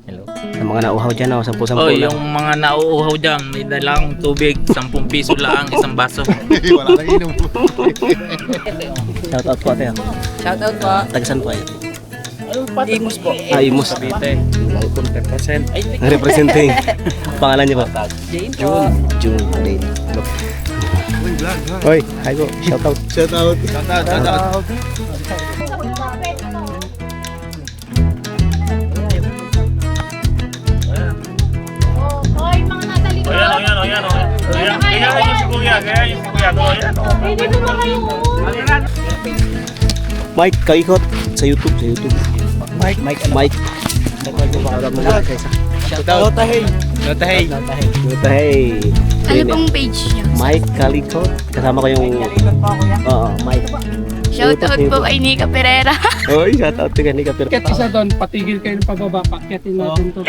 Hello. Ang mga nauuhaw dyan, oh, 10-10 Oh, lang. yung mga nauuhaw dyan, may dalang tubig, 10 piso lang isang baso. Wala nang inom. Shout out po ate. Shoutout po. Tagasan po ate. Imus po. Imus. Cavite. 10%. Representing. Pangalan niyo po? Jane po. June. Okay. Hoy, hi po. Shout out. Shout out. Shout out. Shout out. Hoy, mga nasa likod. Kaya yung si Kuya, Hindi mo ba kayo? Mike, kaikot sa YouTube. Mike. Shoutout. Notahey. Ano pong page niya? Mike Kalikot. Kasama ko yung... Oo, Mike. Shoutout po kay Nika Pereira. Oy, shout out kay Nika Pero. Pakyat isa doon, patigil kayo ng pababa, pakyatin natin to.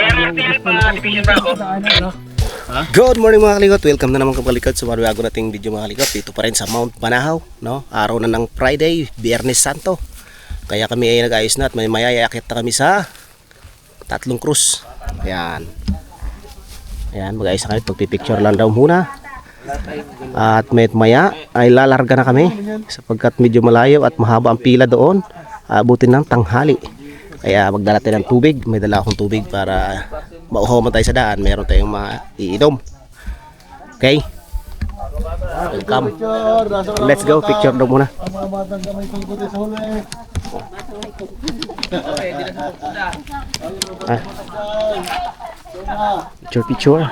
Good morning mga kalikot. Welcome na naman kalikot sa bago nating video mga kalikot. Dito pa rin sa Mount Banahaw, no? Araw na ng Friday, Biyernes Santo. Kaya kami ay nag-ayos na at may mayayakit na kami sa Tatlong Cruz. Ayan. Ayan, mag-ayos na kami. Pagpipicture lang daw muna. At maya ay lalarga na kami sapagkat medyo malayo at mahaba ang pila doon. Abutin ng tanghali. Kaya magdala tayo ng tubig. May dala akong tubig para mauhaw man tayo sa daan. Meron tayong maiinom. Okay? Welcome. Let's go. Picture daw muna. Ang mga batang kamay tungkol sa huli. Picture.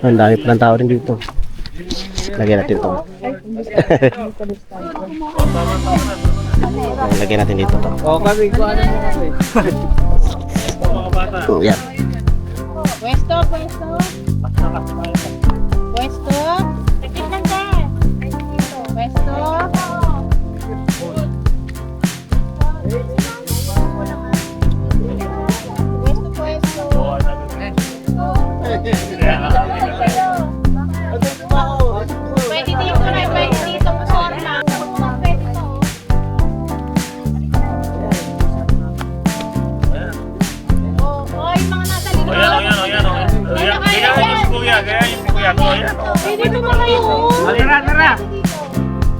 Ang dami pa ng tao rin dito. Lagyan natin ito. Lagyan natin dito to. O kami ko ano Oh, yan. Pwesto. Tikit lang din. Pwesto. Pwesto. Pwede dito na, pwede dito. Pasorma. Pwede to. Hoy, mga nasa likod. Hindi mo ba kayo? Tara!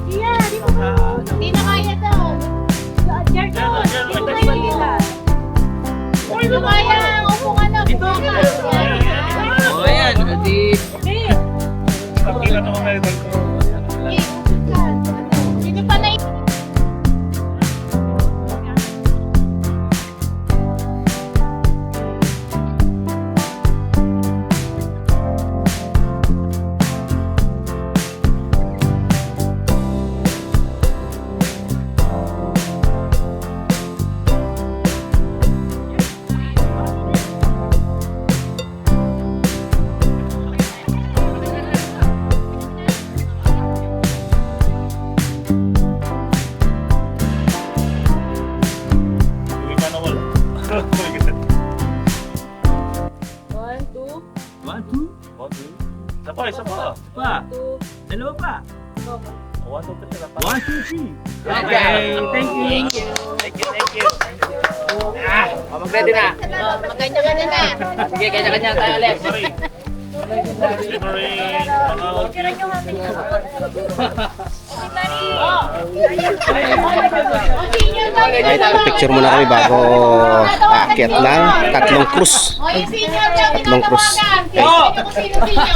Iya, di mo ba? Hindi na kaya daw. Jargon, di mo kaya. Hindi mo kaya. Upo ka na. Dito ka. O yan, di Hindi pa na. Isa pa. Dalawa pa. 1, 2, 3. Okay, thank you. mag-ready na. Magkanya-kanya na. Sige, kanya-kanya tayo ulit. Picture muna kami bago aakyat ng Tatlong Cruz. Hoy, senior daw. Tatlong Cruz.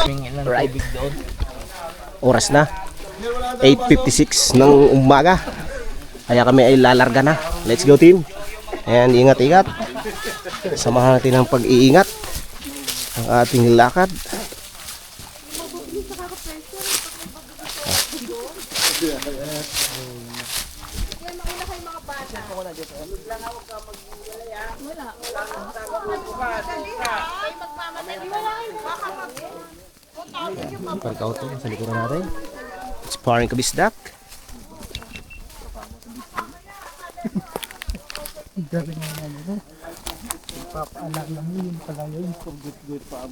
Sino? Oras na 8:56 ng umaga. Kaya kami ay lalarga na. Let's go team. Ayan, ingat-ingat. Samahan natin ang pag-iingat ang ating lakad. Pagkauto sa likuran natin. Sparring kabisdak. Galing na naman. Papaalam namin yung pala yun. Kung good pa.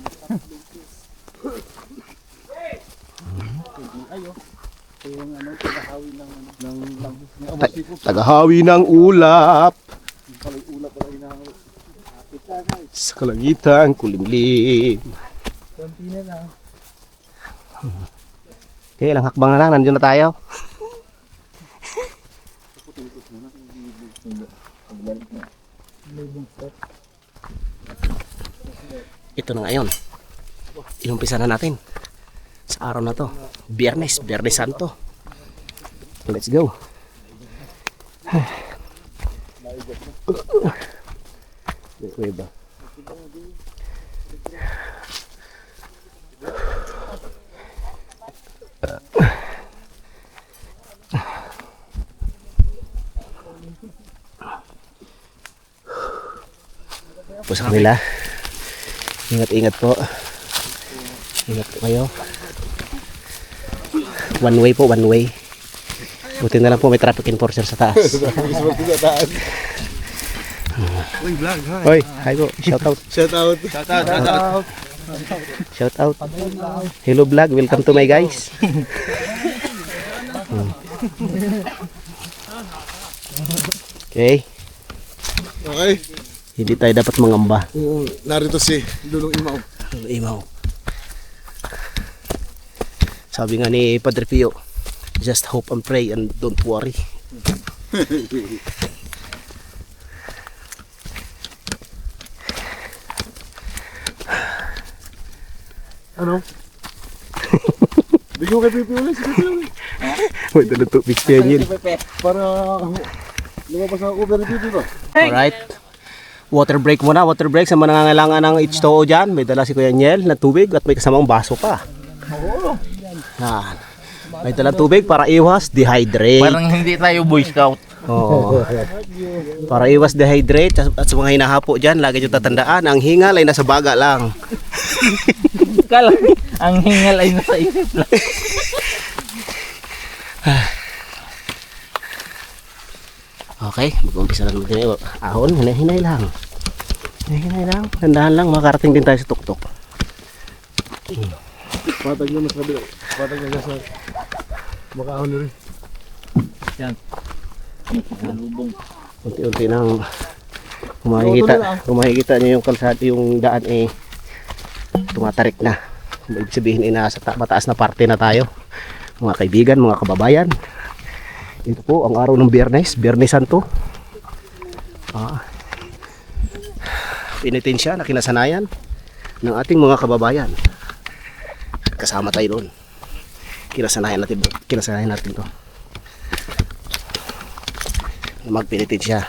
Yung ano, pagkahawi ng Tagahawi ng ulap. Sa kalangitan, kulimlim. konti na lang. Okay, ilang hakbang na lang, nandiyan na tayo. Ito na ngayon. Inumpisa na natin. Sa araw na to. Biyernes Santo. Let's go. Kuweba. Po sa kanila. Ingat-ingat po. Ingat po kayo. One way po, one way. Buti na lang po may traffic enforcer sa taas. Uy, vlog, hi. Hoy, hi po. Shout out. Shout out. Shout out, shout out. Shout out. Hello vlog, welcome to my guys. Okay, Okay. hindi tayo dapat mangamba. Narito si Lulong Imaw. Imaw. Sabi nga ni Padre Pio, just hope and pray and don't worry. Ano? Bigyan ko kay Pipi ulit, si Pipi ulit. May dalang tubig siya yun. Para lumabas ang cover ni Pipi ba? Alright. Water break muna, water break sa mga nangangailangan ng H2O dyan. May dala si Kuya Niel na tubig at may kasamang baso pa. Yan. May dalang tubig para iwas dehydrate. Parang hindi tayo Boy Scout. Oo. Para iwas dehydrate at sa mga hinahapo dyan, lagi nyo tatandaan, ang hingal ay nasa baga lang. Kala, ang hingal ay nasa isip lang. Okay, mag-umpisa lang natin. Ahon, hinay-hinay lang. Hinay-hinay lang. Tandahan lang, makarating din tayo sa tuktok. Patag na mas kabila. Patag na sa makaahon na rin. Unti-unti nang kumahikita nyo yung kalsada, yung daan tumatarik na. Ibig sabihin nasa mataas na parte na tayo. Mga kaibigan, mga kababayan. Ito po ang araw ng Biyernes Santo. Penitensya na kinasanayan ng ating mga kababayan. Kasama tayo doon. Kinasanayan natin to. Magpenitensya.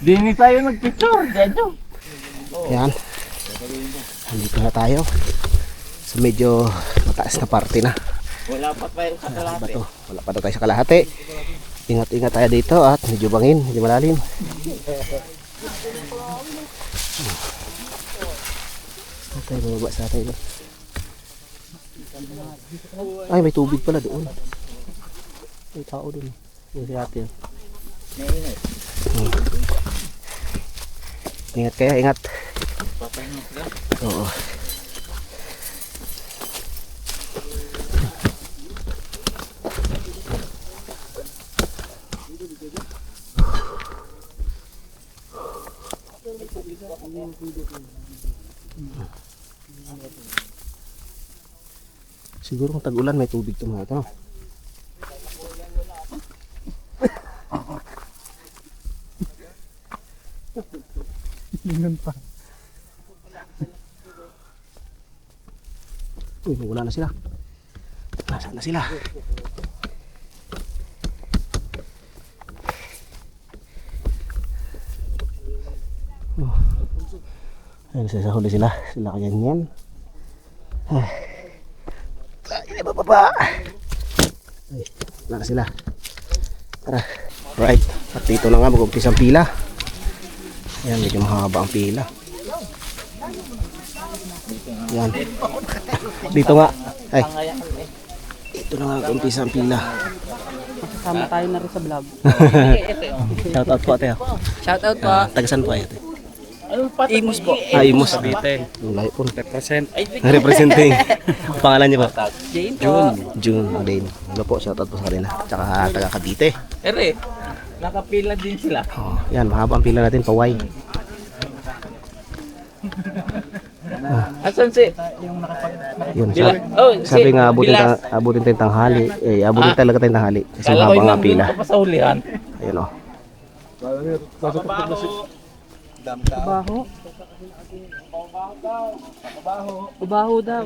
Di ni tayo nagpicture, Jejo. Yan. Nandito na tayo. So medyo mataas na parte na. Wala pa tayo sa kalahati. Wala pa daw tayo sa kalahati. Ingat-ingat tayo dito at medyo bangin, medyo malalim. Tayo bumaba sa atin. Ay, may tubig pala doon. May tao doon. Yung si ate. Ingat kayo, ingat. Oo. Siguro kung tag-ulan may tubig ito mga ito. Ganun pa. Uy, wala na sila. Nasaan na sila? Oh. Ayun, sa huli sila. Sila kaya yan. Ay, baba. Ay, wala na sila. Tara. Right. At dito na nga mag-umpisa ang pila. Ayan, medyo mahaba ang pila. Yan. Dito nga. Ay. Ito na nga mag-umpisa ang pila. Kasama tayo na rin sa vlog. Shout out po ate. Shout out po. Tagasan po ate. Imus po. Imus. Cavite. Layo po. Represent. Representing. Pangalan niyo po? Jane po. June. Again. Ano po, shoutout po sa kanila. Tsaka taga Cavite. Ere, nakapila din sila. Oh, yan, mahaba ang pila natin, paway. Asan si? Yun, Bila. Oh, sabi nga Bilas. abutin tayong tanghali. Abutin talaga tayong tanghali. Kasi Kala ko mahaba yung nga pila. nandun pa sa hulihan. Ayun o. Baho. Baho daw.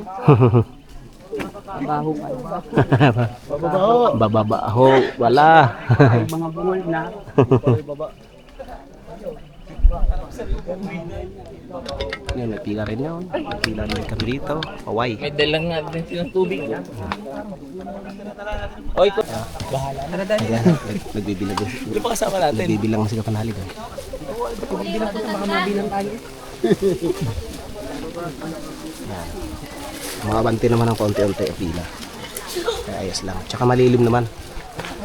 Baho kayo. Bababaho. Wala. Mga bungol na. Yan, may pila rin yun. May pila rin kami dito. Paway. May dalang nga din silang tubig. Oy, ko. Ayan, nagbibilang. Hindi pa kasama natin. Nagbibilang si Kapanali doon. Yan. Mga banti naman ng konti-unti ang pila. Kaya ayos lang. Tsaka malilim naman.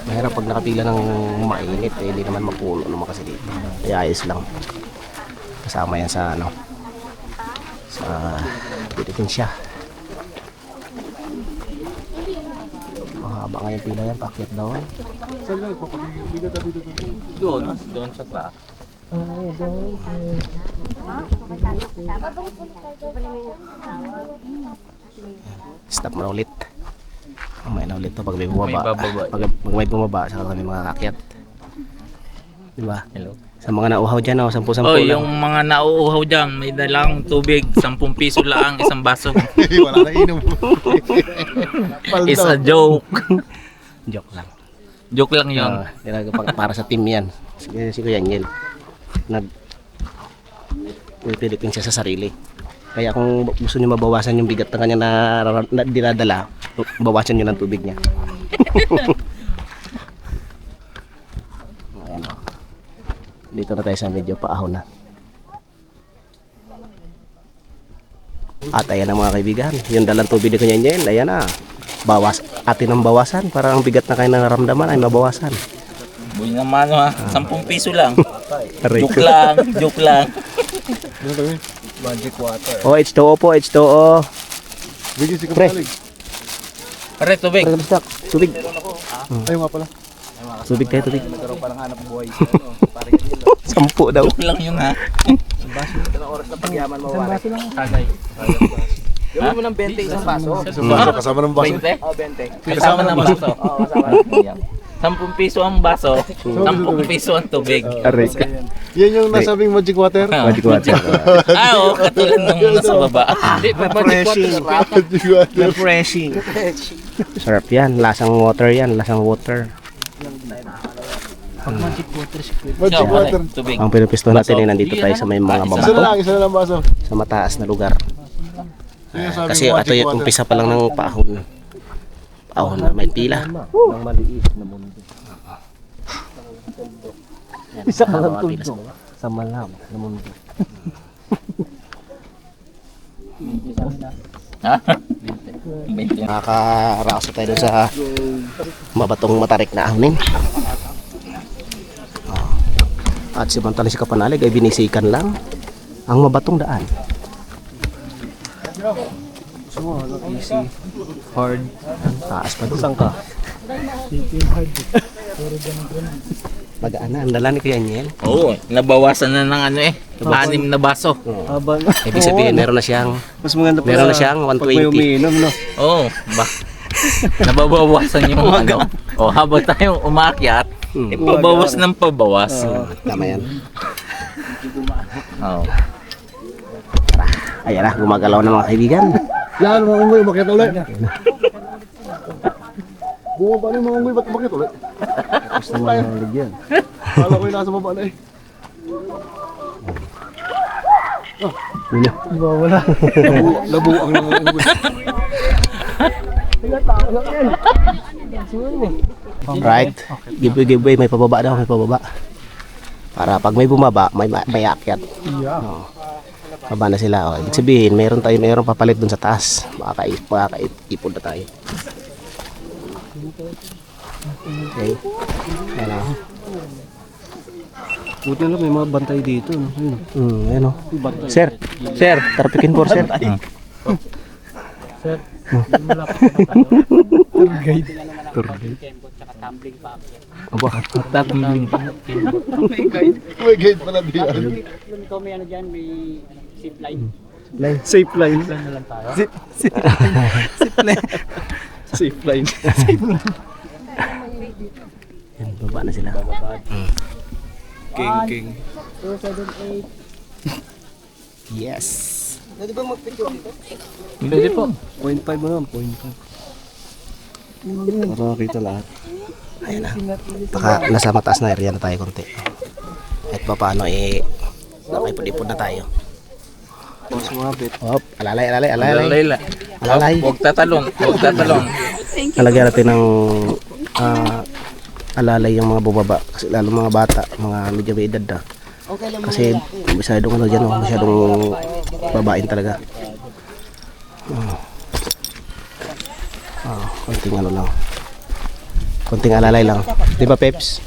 Mahirap pag nakapila ng mainit, eh, hindi naman mapuno naman kasi dito. Kaya ayos lang. Kasama yan sa ano, sa Pilipensya. Mahaba nga yung pila yan, pakyat daw. Doon sa taas. Stop na ulit. Mamaya na ulit to pag may bumaba. May bababa. Pag may bumaba, saka kami makakakyat. Diba? Hello. Sa mga nauuhaw dyan, 10-10 Oh, lang. yung mga nauuhaw dyan, may dalang tubig, 10 piso lang isang baso. Wala na inom. It's a joke. Joke lang. Joke lang yun. Para sa team yan. Si Kuya Angel. Nagpilipin siya sa sarili. Kaya kung gusto niyo mabawasan yung bigat ng kanya na dinadala, bawasan niyo ng tubig niya. Ayan o. Dito na tayo sa medyo paahon na. At ayan na mga kaibigan, yung dalang tubig ni Kuya Angel, ayan na. Atin ang bawasan para ang bigat na kayo naramdaman ay mabawasan. Buhay naman ha, 10 piso lang. Aray Joke ko. lang, joke lang. Magic water. Oh, H2O po, H2O. Bigyan si Pre. Kapalig. Pare, tubig. Tubig. Ay, nga pala. Tubig tayo, tubig. Nagkaroon pa ng hanap buhay. 10 daw. Joke lang yun ha. Gawin mo ng 20 isang baso. Kasama ng baso. 20? Oh, 20. Kasama ng baso. Oo, kasama. 10 piso ang baso, 10 piso ang tubig. Aray ka. Yan yung nasabing magic water. Magic water. Oo, katulad nung nasa baba. Refreshing. Magic water. Refreshing. Sarap yan. Lasang water yan. Lasang water. Magic Siya, water. tubig. Ang pinupisto natin ay nandito tayo sa may mga babato. Isa na lang baso. Sa mataas na lugar. Yung nasabing Kasi ito magic yung water. umpisa pa lang ng paahon. Paahon na may pila. Ng maliit na mundo. Isa ka lang tulog. Sa malam na mundo. Ha? 20. Nakakaraos tayo doon sa mabatong matarik na ahonin. At si Bantalan si Kapanalig ay binisikan lang ang mabatong daan. Easy, hard, taas pa doon. ka? Magaan na, ang dala ni Kuya Angel. Oo, nabawasan na ng ano eh. 6 na baso. Ibig sabihin, meron na siyang Mas maganda meron na siyang 120. umiinom, no? Oo, nababawasan yung ano. O, habang tayong umakyat, pabawas ng pabawas. Tama yan. Oo. Ayan na, gumagalaw na mga kaibigan. Yan, mga ungoy, bakit ulit? Bumaba na yung mga ungoy, ba't bakit ulit? Gusto mo na ligyan. Kala ko yung nasa baba na eh. Wala. Labo ang mga ungoy. Right. Giveaway, may pababa daw, may pababa. Para pag may bumaba, may akyat. Oo. Baba na sila. Oh. Ibig sabihin, mayroon papalit dun sa taas. Makakaipon na tayo. Okay. Ayan na. Buti na lang may mga bantay dito. No? Ayun. Ayun o. Sir, tarpikin po sir. Tour guide. Aba, Tumbling. May guide pala diyan. Ikaw may ano dyan, may zip line. Safe line. Safe line. yan, baba na sila. King. 2, 7, 8. Yes. Pwede po. 0.5 mo naman, 0.5. Para makita lahat. Ayan na. Baka nasa mataas na area na tayo konti. At pa paano nakipod-ipod na tayo. Mas mabit. Hop, alalay. Layla. Alalay. Huwag tatalong. Lalagyan natin ng alalay yung mga bubaba. Kasi lalo mga bata, mga medyo may edad na. Kasi masyadong ano dyan, masyadong babain talaga. Konting ano lang. Konting alalay lang. Di ba, Peps?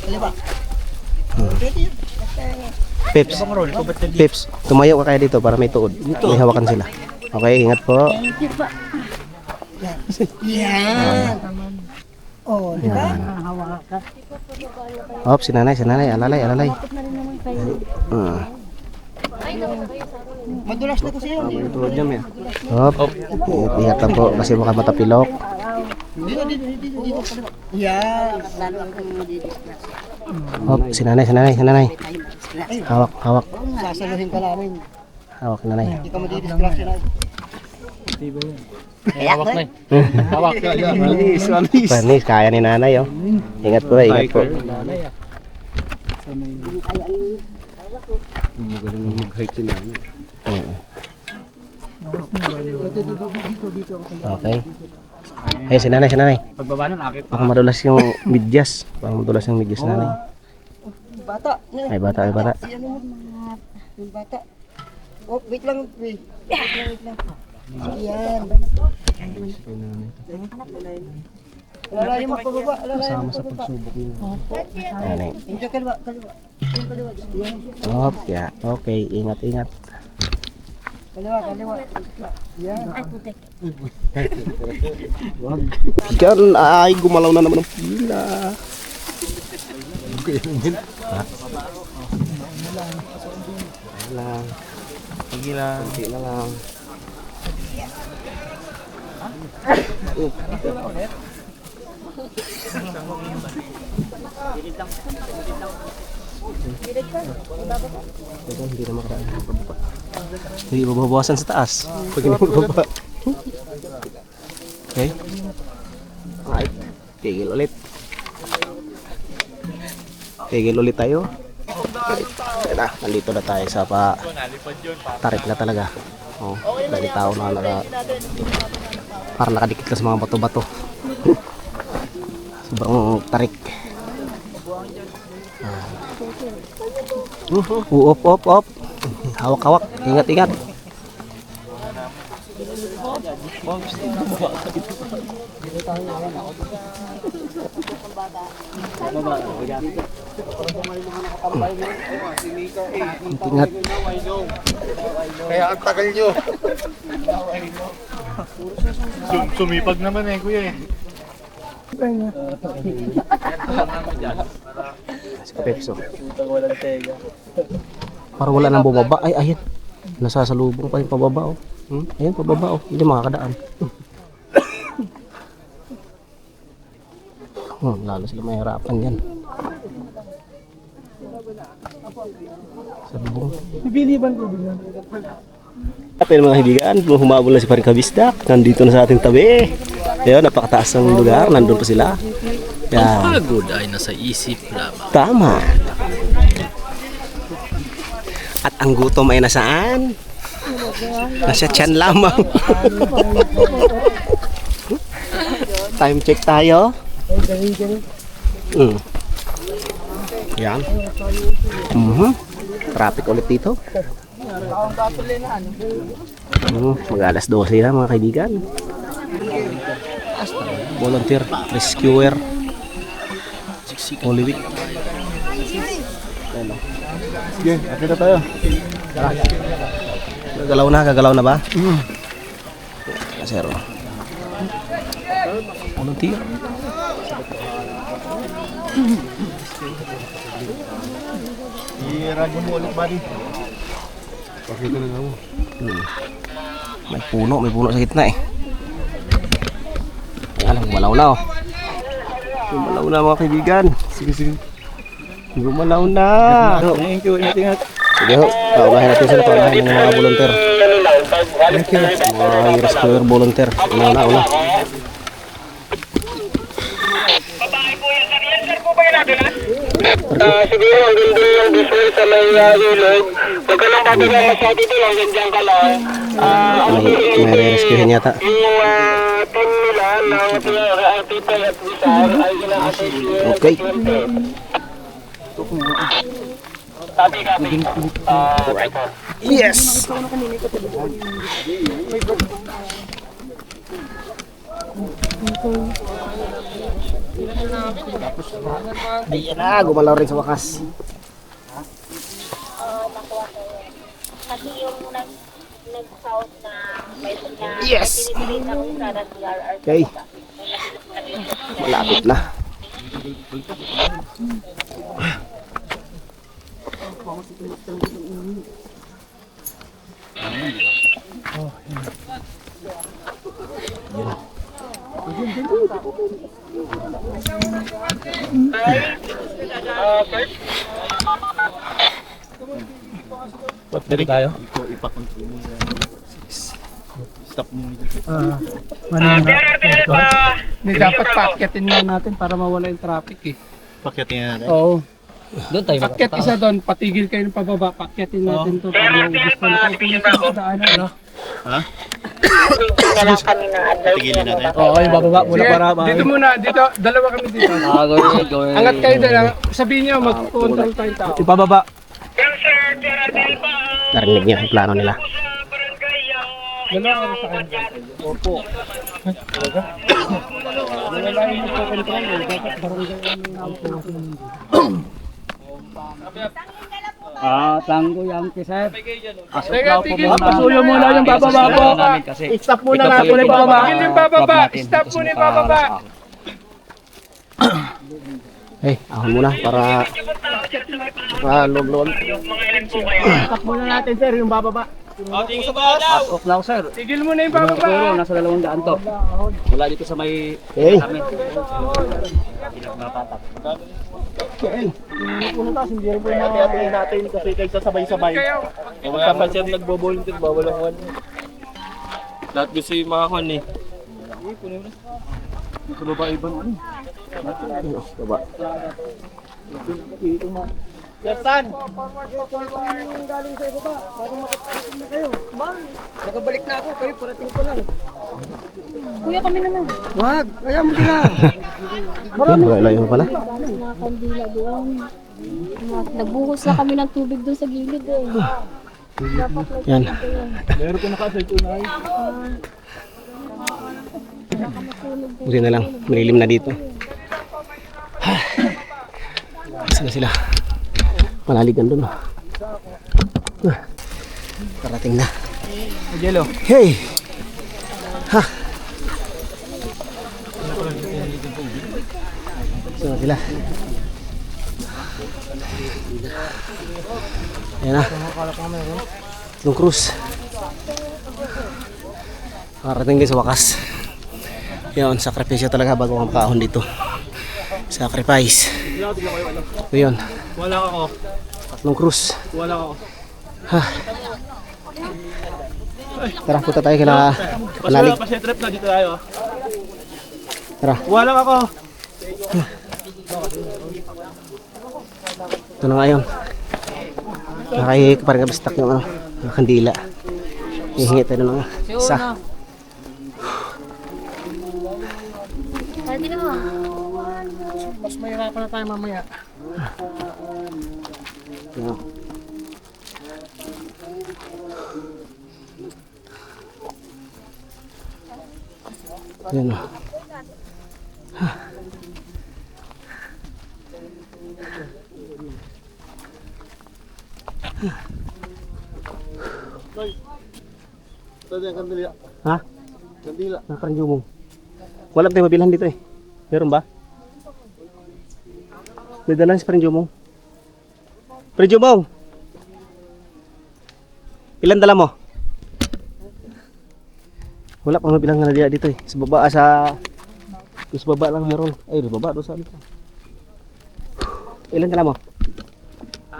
Peps, tumayo ka kaya dito para may tuod. May hawakan sila. Okay, ingat po. Oh, di ba? Hawakan. Hop, si nanay, alalay. Madulas na kasi yun. May tulad niya, may. Hop, ingat lang po kasi baka matapilok. Yan. Hop, si nanay. Hawak. Sasaluhin ka namin. Hawak nanay. Hindi ka madidiscraft yun. Hawak na Panis, kaya ni nanay oh. Ingat po. Magaling mag-hike si nanay. Okay. Ay, si nanay. Pagbaba nun, akit. Baka madulas yung medyas. Nanay. Bata. Ay, bata. Si ano mo? Yung bata. Oh, wait lang. Wait lang. Yan. Alalayan mo pababa. Kasama sa pagsubok niya. Nanay. Hindi kaliwa. Yan. Hop, ya. Okay, ingat. Kaliwa. Yan. Yan, ay, gumalaw na naman ang pila. Sige lang. Hindi na makaraan. Hindi mababawasan sa taas. Pag hindi mababa. Okay. Alright. Tigil ulit tayo. Alright. Na, nandito na tayo sa tarik na talaga. Oh, dahil tao na parang nakadikit ka sa mga bato-bato. Sobrang tarik. Op. Hawak. Ingat. Ingat. Kaya ang tagal nyo. Sumipag naman kuya Pepso. Parang wala nang bumaba. Ay, ayan. Nasasalubong pa yung pababa oh. Ayan, pababa oh. Hindi makakadaan. Lalo sila mahirapan yan. Salubong. Bibiliban ko bigyan. At ayun mga kaibigan, humabol na si Paring Kabisdak. Nandito na sa ating tabi. Ayun, napakataas ng lugar. Nandun pa sila. Yan. Pagod ay nasa isip lamang. Tama. At ang gutom ay nasaan? Nasa tiyan lamang. Time check tayo. Yan. Traffic ulit dito. Mag-alas 12 na mga kaibigan. Volunteer, rescuer, Holy Week. Ayan, no? Sige, atin na tayo. Gagalaw na ba? Sir. Anong tiyo? I-radyo mo ulit, buddy. Pakita na mo. May puno sa gitna eh. Ayan, gumalaw na oh. Gumalaw na mga kaibigan. Sige. Gumalaw na. Thank you, ingat. Sige ho, paunahin natin sila, paunahin ng mga volunteer. Thank you. Mga rescuer volunteer. Una. Siguro hanggang doon yung visual sa may ilog. Huwag ka nang bababa masyado doon, hanggang dyan ka lang. May rescuehin yata. Yung team nila ng people at Wizard ay ina-associate. Okay. Copy. Yes! Ayan na, gumalaw rin sa wakas. Kasi yung nag-south na Yes! pinipilitan ko sana DRR. Okay. Malapit na. Dali tayo. Stop mo. Dapat paakyatin na natin para mawala yung traffic eh. Pakyatin natin. Oo. Doon tayo. Pakyat isa doon, patigil kayo ng pababa, pakyatin natin to para maubos pa na kayo sa daanan. No? Na lang kami ng advice Tigilin natin. Oo, yung bababa muna para dito muna, dito, dalawa kami dito. Angat kayo doon, sabihin niyo, mag-control tayo tao. Ipababa. Narinig niya ang plano nila. Dalawa kami sa kanya. Opo. Wala yung mag-control, dapat barangay ang tanggo yan sir. Pasuyo muna yung bababa po. Stop muna natin yung bababa. Yung bababa. Stop muna yung bababa. Eh, ahon muna para loob-loob. Stop muna natin sir yung bababa. Off lang sir. Tigil mo na yung bababa. Nasa 200 to. Wala dito sa may Okay. Hati-hatiin natin kasi kaysa sabay-sabay. Kung kapag siya nagbo-volunteer, bawal ang one. Lahat gusto yung mga kon eh. Gusto ba ibang ano? Baba. Nakabalik na ako, kayo parating ko lang. Kuya kami naman. Wag, kaya mo sila. Layo pala. Mga kandila doon. Nagbuhos na kami ng tubig doon sa gilid eh. Yan. Meron ko naka-search unay. Buti na lang. Malilim na dito. Saan na sila? Malaligan doon. Parating na. Jello. Hey! Ha! Saan na sila? Ayan na. Yung cruise. Parating din sa wakas. Yun, sakripisyo talaga bago ang kaahon dito. Sacrifice. Yun. Wala ako. Tatlong cruise. Wala ako. Tara, punta tayo kila Panalig. Kasi trip na dito tayo. Tara, Wala ako. ito na ngayon. Parang kabistak yung yung kandila. Hihingi tayo ng isa. Pwede naman. Mas mahirapan na tayo mamaya. Yan. Yan o. Ha? Nakarang jumong. Wala tayong mabilhan dito eh. Meron ba? May dalan si Prinjumong. Prinjumong! Ilan dala mo? Wala pang mabilang na dito eh. Sa baba sa baba lang meron. Ay, sa baba doon sa ano. Ilan dala mo?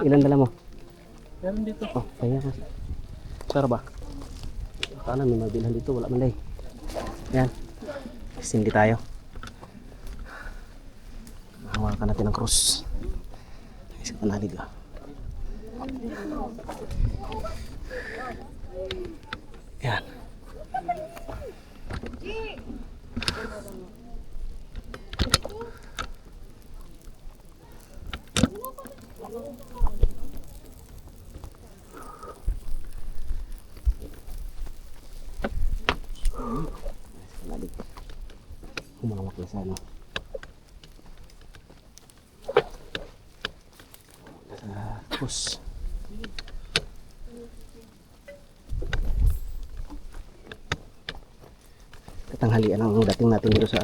Ilan dala mo? Meron dito. Oh, kaya ka. Sara ba? Akala may mabilhan dito, wala man day. Yan. Sindi tayo. Hawakan natin ang cross. Isa panalig ah. Yan. Panalig. Humawak na sa ano. Tapos katanghalian ang dating natin dito sa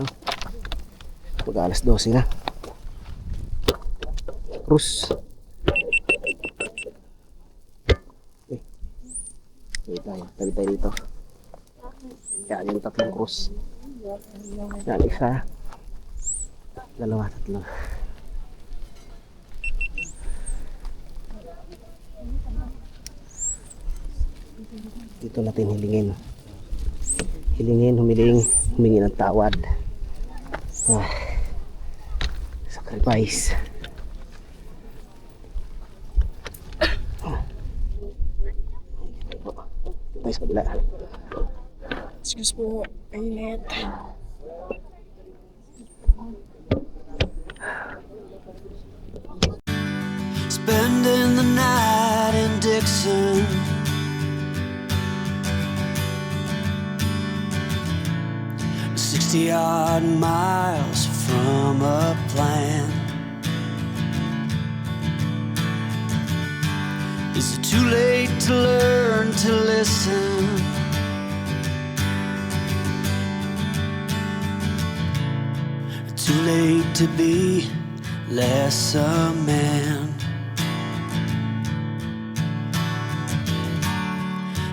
pag alas 12 na Cruz. Tabi tayo dito. Yan yung tatlong Cruz. Yan isa, dalawa, tatlo. Dito natin humingi ng tawad. Sacrifice. Tayo sa kabila. Excuse po, init. Spending the night in Dixon, 60-odd miles from a plan. Is it too late to learn to listen? Too late to be less a man?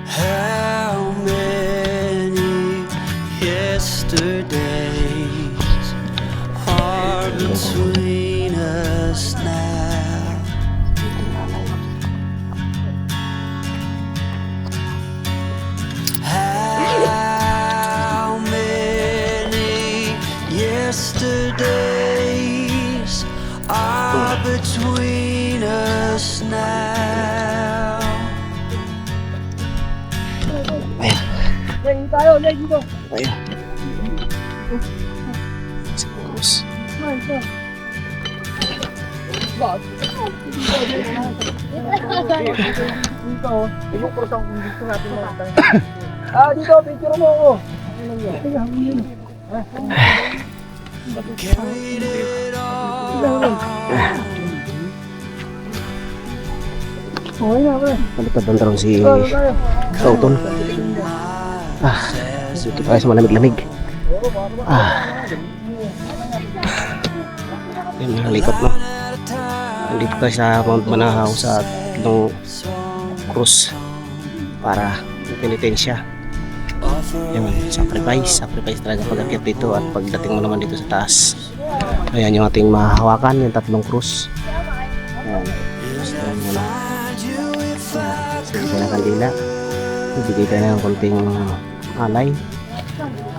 How many yesterdays are between us now? How many yesterdays are between us now? Ayan. Tayo, dito. Ayan. Sa Cruz. Dito, yung cross ang gusto natin makita. Dito, picture mo ako. Carried it all. Malipad ng drone si Kauton. Dito tayo sa malamig-lamig. Yan, nalikot no. Nandito tayo sa Mount Manahaw sa tatlong Cruz para penitensya. Yan, sacrifice talaga pag-akyat dito at pagdating mo naman dito sa taas. Ayan yung ating mahahawakan, yung tatlong Cruz. Ayan. Ayan muna. Sige tayo ng kandila. Ibigay tayo ng konting alay.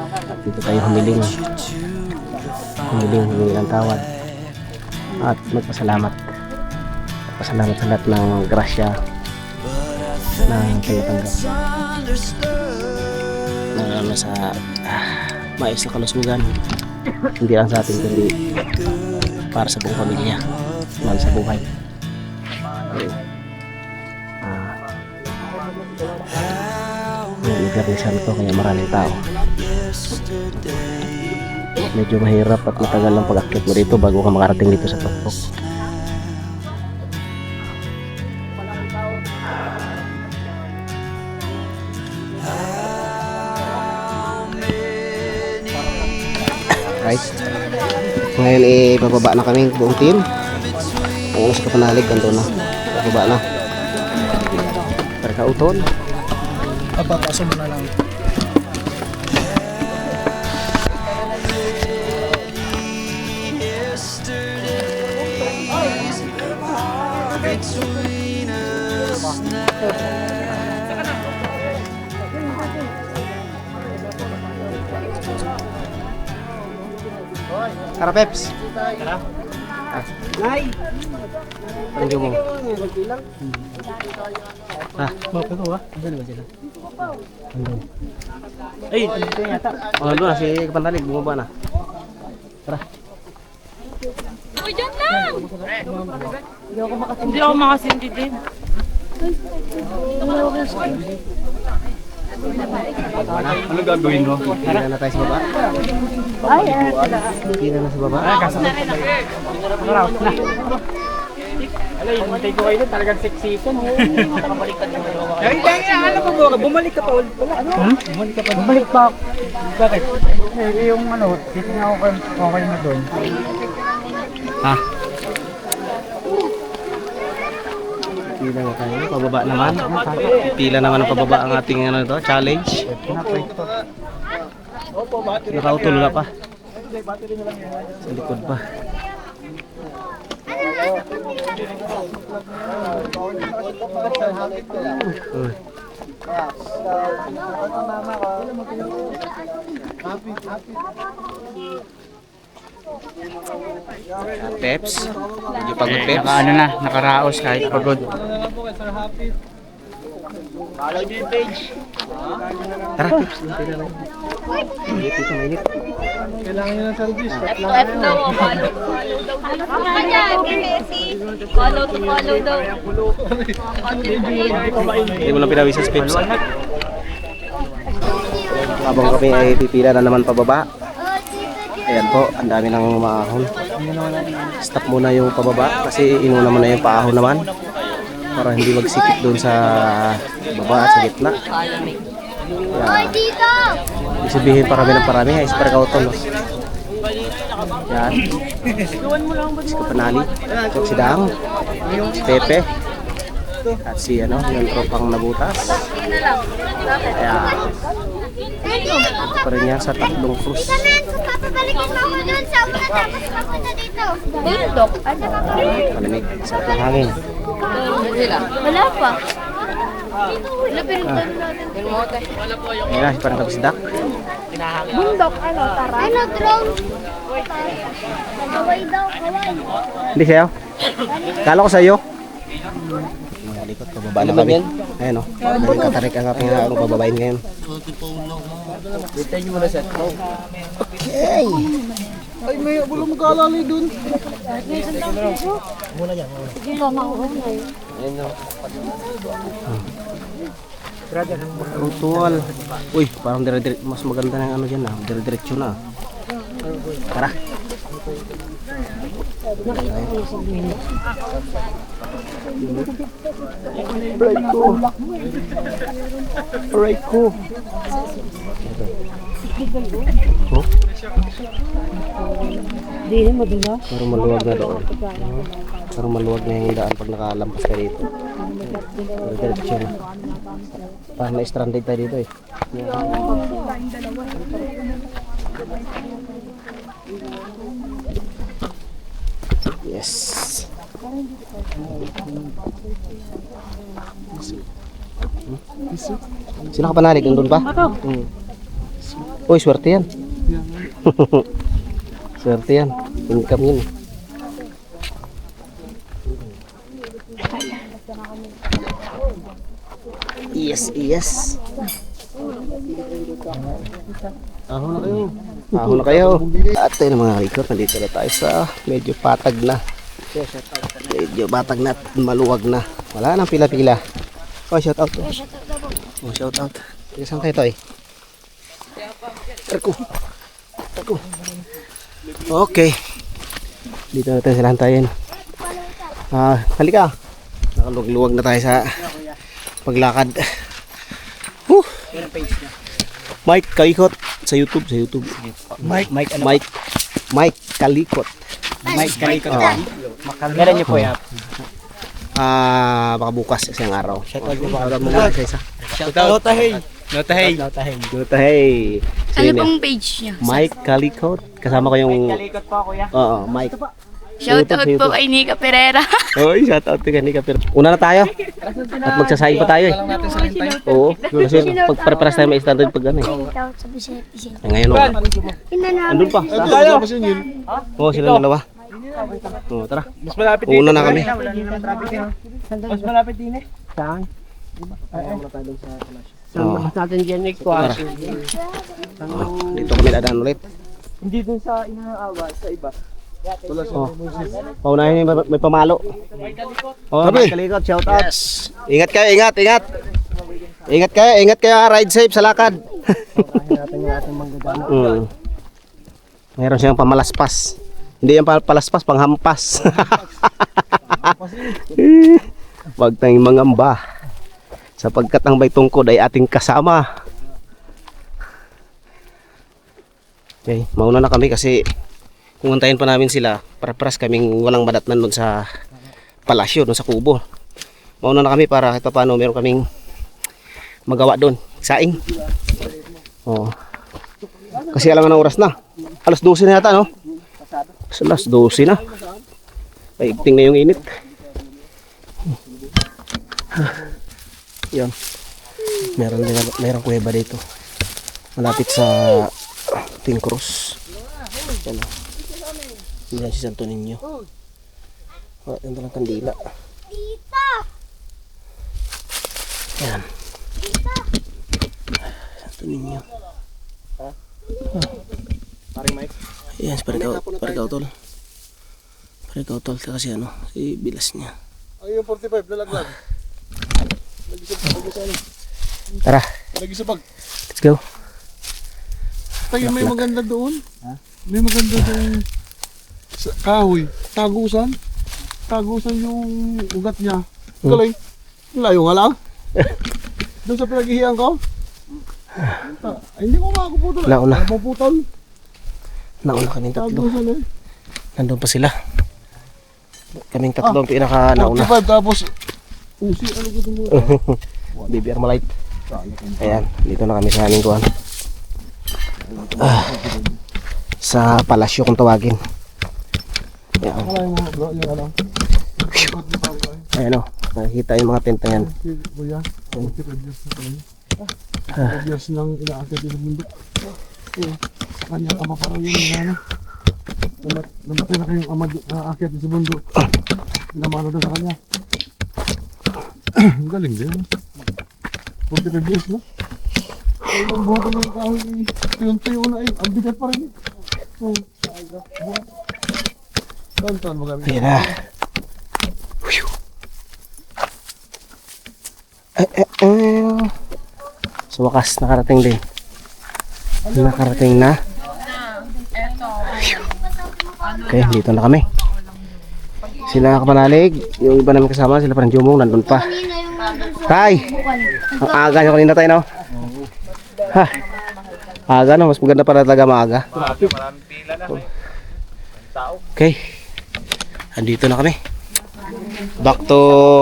At dito tayo humiling ng tawad. At magpasalamat sa lahat ng grasya na tinatanggap. Na sa maayos na kalusugan. Hindi lang sa atin kundi para sa buong pamilya, mahal sa buhay. Nag-garnisan ito kaya maraming tao. Medyo mahirap at matagal ang pag-akyat mo dito bago ka makarating dito sa tuktok. Ngayon bababa na kami buong team. Ang sa kapanalig ando na. Bababa na. Perkauton. Papaso mo na lang. Tara Peps. Nay. Thank you mo. Bakit ko ba? Ano ba sila? Ay, oh, doon na si kapanalig bumaba na. Tara. Uy, dyan lang! Hindi ako makasindi din. Ano gagawin mo? Pila na tayo sa baba. Pila na sa baba. Alay, hintay ko kayo doon. Talagang sexy ko. Ano ba mo? Bumalik ka pa ulit pala. Bumalik ka pa. Bumalik pa. Bakit? Yung ano, titingnan ako okay na doon. Ha? Pila na tayo. Pababa naman. Pila naman ang pababa ang ating ano ito, challenge. Nakautulo na pa. Sa likod pa. Uy. Peps, medyo pagod Peps. Ano na, nakaraos kahit pagod. Tara Peps, pila na. Mainit ito, mainit. Kailangan nyo ng service. F daw, follow. Ako ka dyan, Messi. Follow to follow daw. Hindi mo lang pinawisan sa Peps. Habang kami ay pipila na naman pababa. Ayan po, ang dami ng maahon. Stop muna yung pababa kasi inuna mo na yung paahon naman para hindi magsikip doon sa baba at sa gitna. Hoy, dito! Ibig sabihin parami ng parami ay super kauton. No? Yan. Si Kapanali, si Dang, si Pepe, at si ano, yung tropang nabutas. Ayan. Ito pa rin yan sa tatlong cruise. Papabalikin mo ako dun sa una tapos papunta dito. Bundok. Malamig, sarap ng hangin. Wala pa. Wala pero natin. Ayan na, parang tapos dak. Bundok, ano, tara? Ano, drone? Kaway daw, kaway. Hindi sa'yo? Kala ko sa'yo. Mga likot, pababa na kami. Ayan o, katarik ang aking bababain ngayon. Okay. Ay, may bulong magkalali dun. Utual. Uy, parang dire-dire, mas maganda ng ano dyan dire-diretso na. Tara. Aray ko. Oh? Parang maluwag na doon. Parang maluwag na yung daan pag nakalampas ka dito. Diretso na. Parang na-stranded tayo dito eh. Yes. Sino ka panalig? Nandun pa? Uy, swerte yan. Swerte yan. Income yun. Yes, yes. Aho na kayo. Aho na kayo. At ayun mga ikot, nandito na tayo sa medyo patag na. Medyo patag na at maluwag na. Wala nang pila-pila. Oh, shout out. Oh, shout out. Saan kayo to eh? Arko. Arko. Okay. Dito na tayo sa lantayin. Halika. Nakaluwag na tayo sa paglakad. Mike, kaikot sa YouTube, Mike. Kalikot. Mike Kalikot. Oo. Meron niyo po yan. Baka bukas isang araw. Shoutout mo muna sa isa. Shoutout. Notahay. Hey. Ano pong page niya? Mike Kalikot. Kasama ko yung... Kalikot po, kuya. Oo, Mike. Shoutout po kay Nika Pereira. Oy, shoutout kay Nika. Una na tayo. At magsasayin pa tayo eh. Oo. Kasi pagpareparas tayo may standard pag ano eh. Ngayon oh. Andun pa. Oo, silang dalawa. Oo, tara. Mas malapit Una na kami. Mas malapit din eh. Saan? Oo. Mas natin dyan eh. Tara. Dito kami dadaan ulit. Hindi dun sa inaawa, sa iba. Oh. Paunahin may pamalo. Oh, Mike Kalikot, shoutout. Ingat kayo, ingat. Ingat kayo, ride safe sa lakad. Meron siyang pamalaspas. Hindi yan palaspas, panghampas. Huwag tayong mangamba. Sapagkat ang may tungkod ay ating kasama. Okay, mauna na kami kasi kung antayin pa namin sila, para-paras kaming walang madatnan doon sa palasyo, doon sa kubo. Mauna na kami para kahit paano meron kaming magawa doon. Saing. Oh. Kasi alam nga ng oras na. Alas 12 na yata, no? Alas 12 na. Paigting na yung init. Yan. Meron kuweba dito. Malapit sa Ting Cruz. Yan. Yan si Santo Niño. Wala yung dalang kandila. Yan. Santo Niño. Paring Mike. Yan, parikaw tol. Parikaw tol kasi ano, si bilas niya. Ay, yung 45, lalaglag. Tara, Nagisabag. let's go. Tayo, may maganda doon. May maganda doon. Kahoy. Tagusan. Tagusan yung ugat niya. Galing. Layo nga lang. Doon sa pinaghihiyan ko. Ay, hindi ko makakaputol. Nauna. Mapuputol. Nauna kaming tatlo. Tagusan eh. Nandun pa sila. Kaming tatlo ang pinaka nauna. 45 tapos usi. Ano ko ito mo? BBR Malite. Ayan, dito na kami sa aming kuhan. Sa palasyo kung tawagin. Ayan. Wala yung mga bro. Yung alam. Ayan o, nakikita yung mga tenta yan. Si Kuya. Si Radius na tayo. Radius nang inaakit yung mundo. Kanyang ama parang yun. Namatay na kayong ama aakit sa mundo. Pinamano doon sa kanya. Ang galing din. 45 years no? Ay, ang buhat ng kahoy. Tuyo na eh. Ang bigat pa rin eh. Buhat. Taon magamit. Ayan na. Sa wakas, nakarating din. Nakarating na. Okay, dito na kami. Sila kapanalig, yung iba namin kasama, sila parang Jumong, nandun pa. Tay! Ang aga nyo kanina tayo, no? Ha? Aga, no? Mas maganda para talaga maaga. Okay. Andito na kami. Back to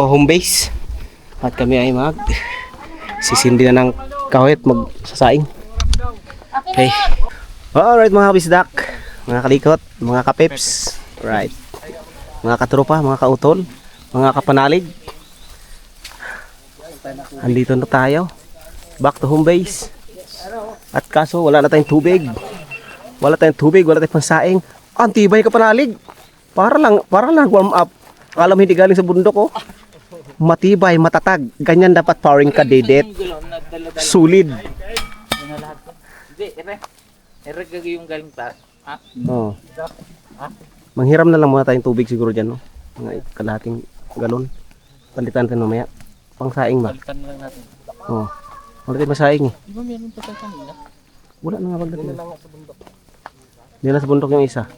home base. At kami ay sisindi na ng kahoy at magsasaing. Okay. Alright mga kabisdak, mga kalikot, mga kapips. Right. Mga katropa, mga kautol, mga kapanalig. Andito na tayo. Back to home base. At kaso wala na tayong tubig. Wala tayong pansaing. Ang tibay kapanalig. Para lang warm up. Akala mo hindi galing sa bundok oh. Matibay, matatag. Ganyan dapat powering ka, dedet. Solid. Hindi, yung galing taas. Ha? Oh. Manghiram na lang muna tayong tubig siguro dyan, no? Mga kalahating galon. Palitan natin mamaya. Pangsaing ba? Palitan na lang natin. Oh. Wala tayong masaing eh. Di ba meron pa tayo kanina? Wala na nga pagdating. Hindi na sa bundok yung isa.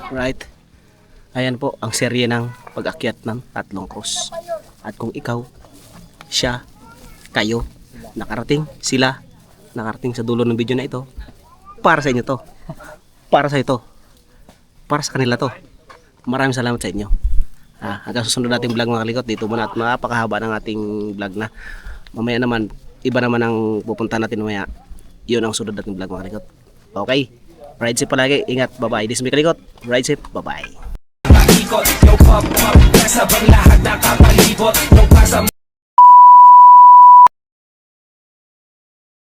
Right. Ayan po ang serye ng pag-akyat ng tatlong cross. At kung ikaw, siya, kayo, nakarating, sila, nakarating sa dulo ng video na ito, para sa inyo to. para sa ito. Para sa kanila to. Maraming salamat sa inyo. Hanggang susunod nating vlog mga kalikot. Dito muna at napakahaba ng ating vlog na. Mamaya naman, iba naman ang pupunta natin mamaya. Yun ang sunod nating vlog mga kalikot. Okay? Ride safe palagi. Ingat. Bye-bye. This is me kalikot. Ride safe. Bye-bye.